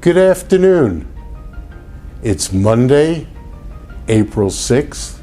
Good afternoon. It's Monday, April 6th,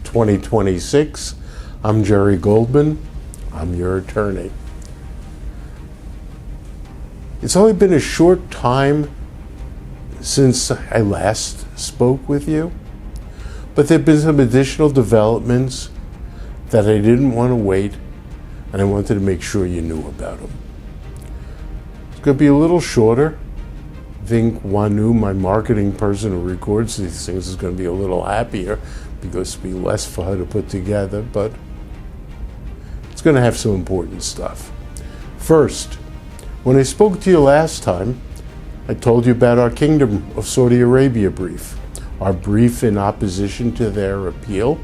2026. I'm Jerry Goldman. I'm your attorney. It's only been a short time since I last spoke with you, but there have been some additional developments that I didn't want to wait, and I wanted to make sure you knew about them. It's going to be a little shorter. I think Wanu, my marketing person who records these things, is going to be a little happier because it'll be less for her to put together, but it's going to have some important stuff. First, when I spoke to you last time, I told you about our Kingdom of Saudi Arabia brief, our brief in opposition to their appeal,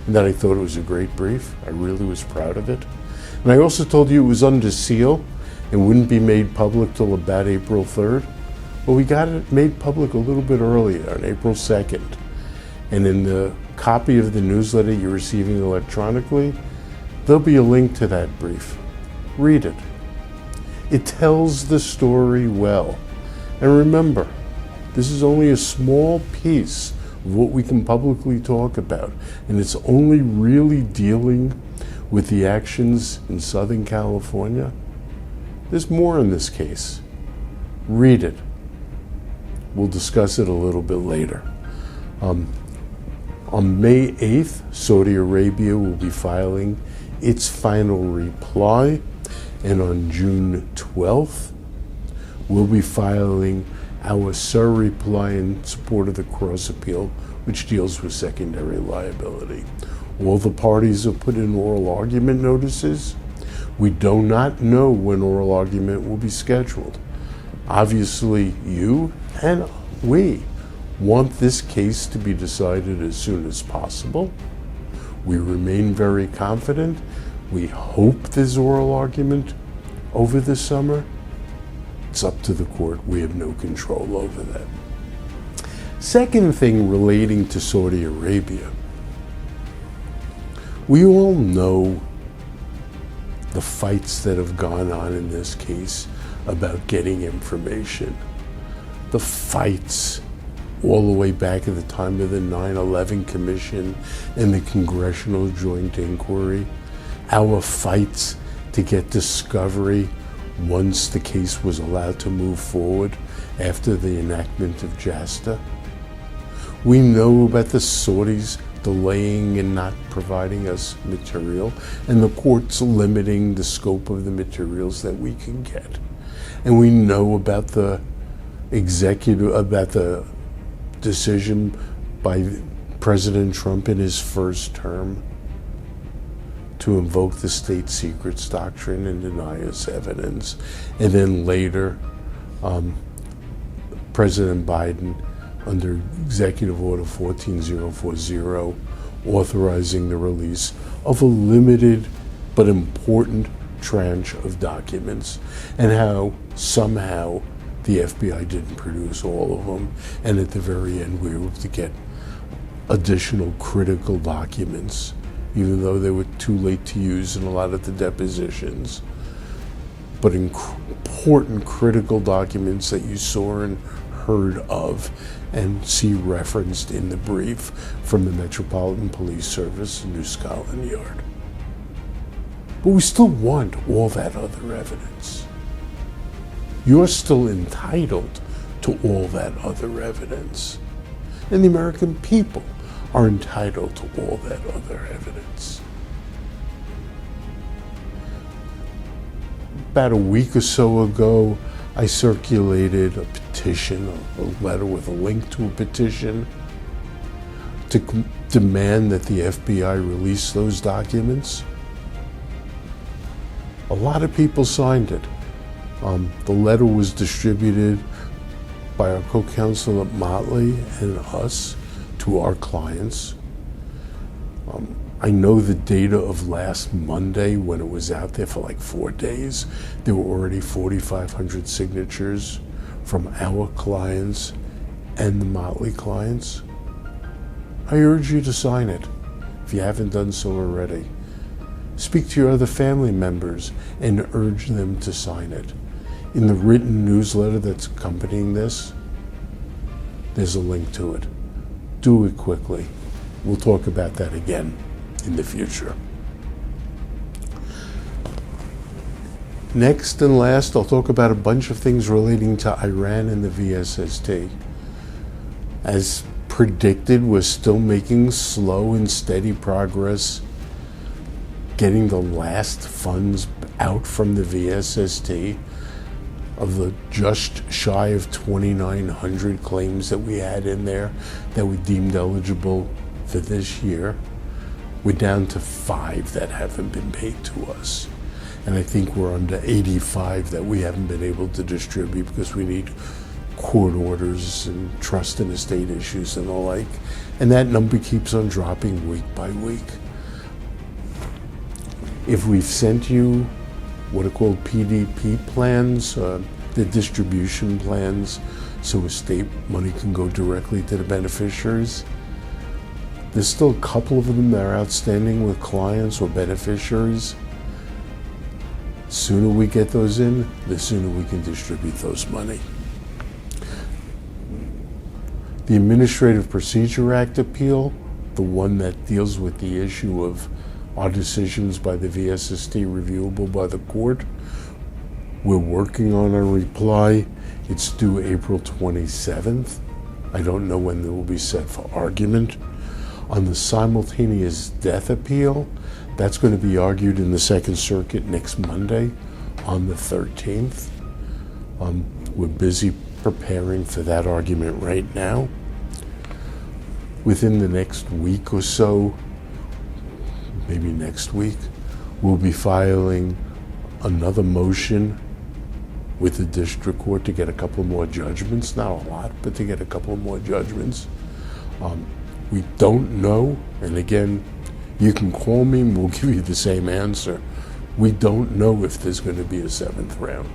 and that I thought it was a great brief. I really was proud of it. And I also told you it was under seal and wouldn't be made public till about April 3rd. Well, we got it made public a little bit earlier, on April 2nd. And in the copy of the newsletter you're receiving electronically, there'll be a link to that brief. Read it. It tells the story well. And remember, this is only a small piece of what we can publicly talk about, and it's only really dealing with the actions in Southern California. There's more in this case. Read it. We'll discuss it a little bit later. On May 8th, Saudi Arabia will be filing its final reply, and on June 12th, we'll be filing our reply in support of the cross appeal, which deals with secondary liability. All the parties have put in oral argument notices. We do not know when oral argument will be scheduled. Obviously, you and we want this case to be decided as soon as possible. We remain very confident. We hope there's oral argument over the summer. It's up to the court. We have no control over that. Second thing relating to Saudi Arabia. We all know the fights that have gone on in this case about getting information. The fights all the way back at the time of the 9/11 Commission and the Congressional Joint Inquiry. Our fights to get discovery once the case was allowed to move forward after the enactment of JASTA. We know about the Saudis delaying and not providing us material, and the courts limiting the scope of the materials that we can get. And we know about the decision by President Trump in his first term to invoke the state secrets doctrine and deny us evidence. And then later, President Biden, under Executive Order 14040, authorizing the release of a limited but important tranche of documents, and how somehow the FBI didn't produce all of them, and at the very end we were able to get additional critical documents, even though they were too late to use in a lot of the depositions. But important critical documents that you saw and heard of and see referenced in the brief from the Metropolitan Police Service and New Scotland Yard. But we still want all that other evidence. You're still entitled to all that other evidence. And the American people are entitled to all that other evidence. About a week or so ago, I circulated a petition, a letter with a link to a petition to demand that the FBI release those documents. A lot of people signed it. The letter was distributed by our co-counsel at Motley and us to our clients. I know the data of last Monday, when it was out there for like 4 days, there were already 4,500 signatures from our clients and the Motley clients. I urge you to sign it if you haven't done so already. Speak to your other family members and urge them to sign it. In the written newsletter that's accompanying this, there's a link to it. Do it quickly. We'll talk about that again in the future. Next and last, I'll talk about a bunch of things relating to Iran and the VSST. As predicted, we're still making slow and steady progress getting the last funds out from the VSST of the just shy of 2,900 claims that we had in there that we deemed eligible for this year. We're down to 5 that haven't been paid to us. And I think we're under 85 that we haven't been able to distribute because we need court orders and trust and estate issues and the like. And that number keeps on dropping week by week. If we've sent you what are called PDP plans, the distribution plans, so estate money can go directly to the beneficiaries, there's still a couple of them that are outstanding with clients or beneficiaries. The sooner we get those in, the sooner we can distribute those money. The Administrative Procedure Act appeal, the one that deals with the issue of are decisions by the VSST reviewable by the court? We're working on a reply. It's due April 27th. I don't know when it will be set for argument. On the simultaneous death appeal, that's going to be argued in the Second Circuit next Monday on the 13th. We're busy preparing for that argument right now. Within the next week or so, maybe next week, we'll be filing another motion with the district court to get a couple more judgments, not a lot, but to get a couple more judgments. We don't know, and again, you can call me and we'll give you the same answer. We don't know if there's going to be a 7th round.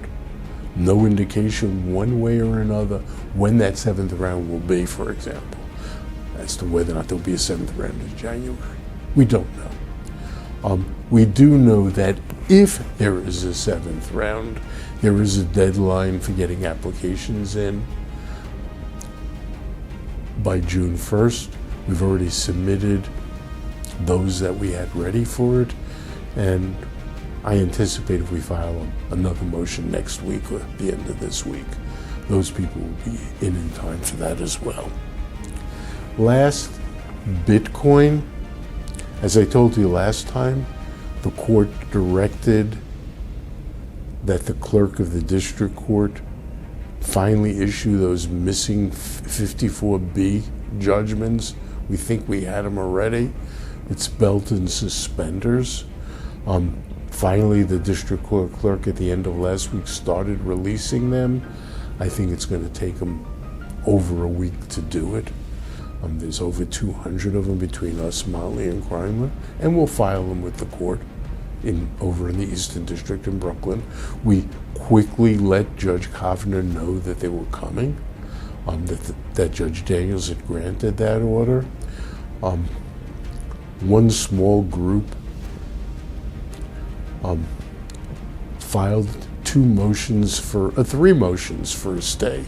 No indication one way or another when that 7th round will be, for example, as to whether or not there'll be a 7th round in January. We don't know. We do know that if there is a 7th round, there is a deadline for getting applications in by June 1st. We've already submitted those that we had ready for it, and I anticipate if we file another motion next week or at the end of this week, those people will be in time for that as well. Last, Bitcoin. As I told you last time, the court directed that the clerk of the district court finally issue those missing 54B judgments. We think we had them already. It's belt and suspenders. Finally, the district court clerk at the end of last week started releasing them. I think it's going to take them over a week to do it. There's over 200 of them between us, Motley, and Chrysler, and we'll file them with the court over in the Eastern District in Brooklyn. We quickly let Judge Kovner know that they were coming, that Judge Daniels had granted that order. One small group filed 3 motions for a stay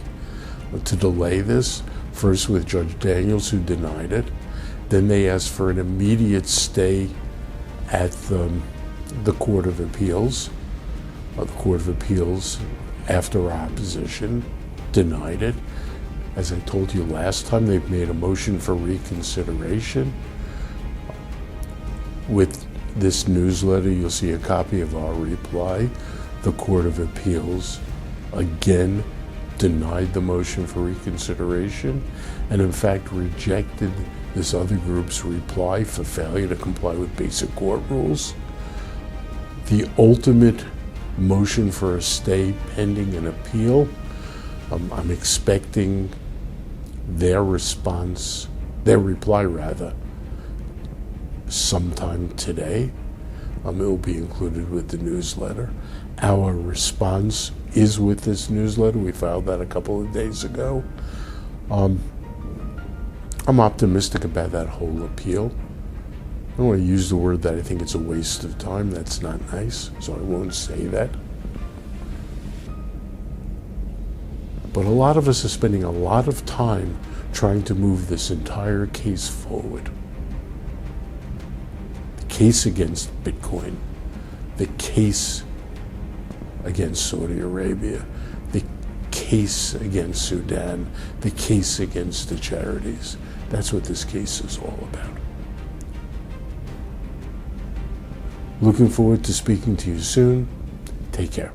to delay this. First with Judge Daniels, who denied it. Then they asked for an immediate stay at the Court of Appeals. The Court of Appeals, after opposition, denied it. As I told you last time, they've made a motion for reconsideration. With this newsletter, you'll see a copy of our reply. The Court of Appeals, again, denied the motion for reconsideration, and in fact rejected this other group's reply for failure to comply with basic court rules. The ultimate motion for a stay pending an appeal, I'm expecting their reply sometime today. It will be included with the newsletter. Our response is with this newsletter. We filed that a couple of days ago. I'm optimistic about that whole appeal. I don't want to use the word that I think it's a waste of time. That's not nice, so I won't say that. But a lot of us are spending a lot of time trying to move this entire case forward. The case against Bitcoin, the case against Saudi Arabia, the case against Sudan, the case against the charities. That's what this case is all about. Looking forward to speaking to you soon. Take care.